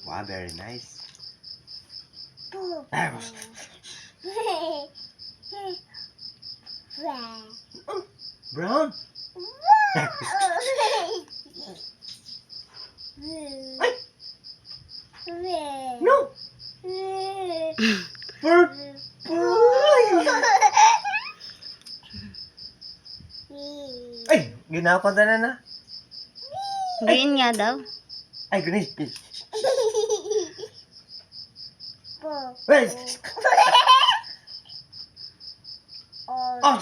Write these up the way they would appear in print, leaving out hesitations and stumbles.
Wow, very nice. Brown. No. Purple. Ay, ginako na. Green nga daw. Ay, green. Ay. Oh,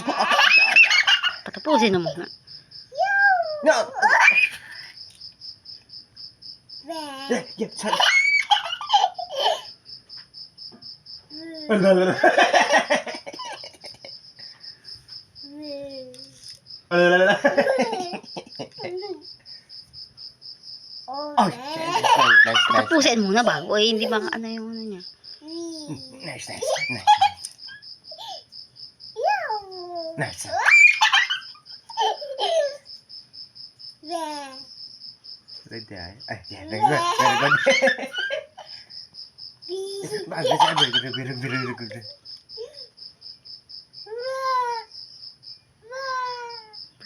Patapusin mo muna. no. Yeah, sorry. Oh, nice. Patapusin muna bago. Eh, hindi baka ano yung ano niya. Nice. Nice. Ready, ay? Ay, yeah, very good. Very good.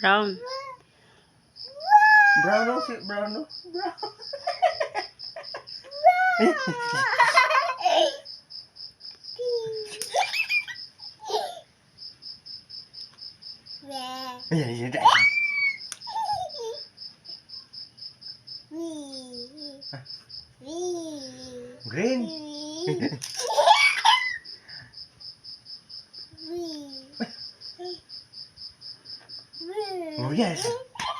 Brown. Brown. Yeah. Green. Oh, yes.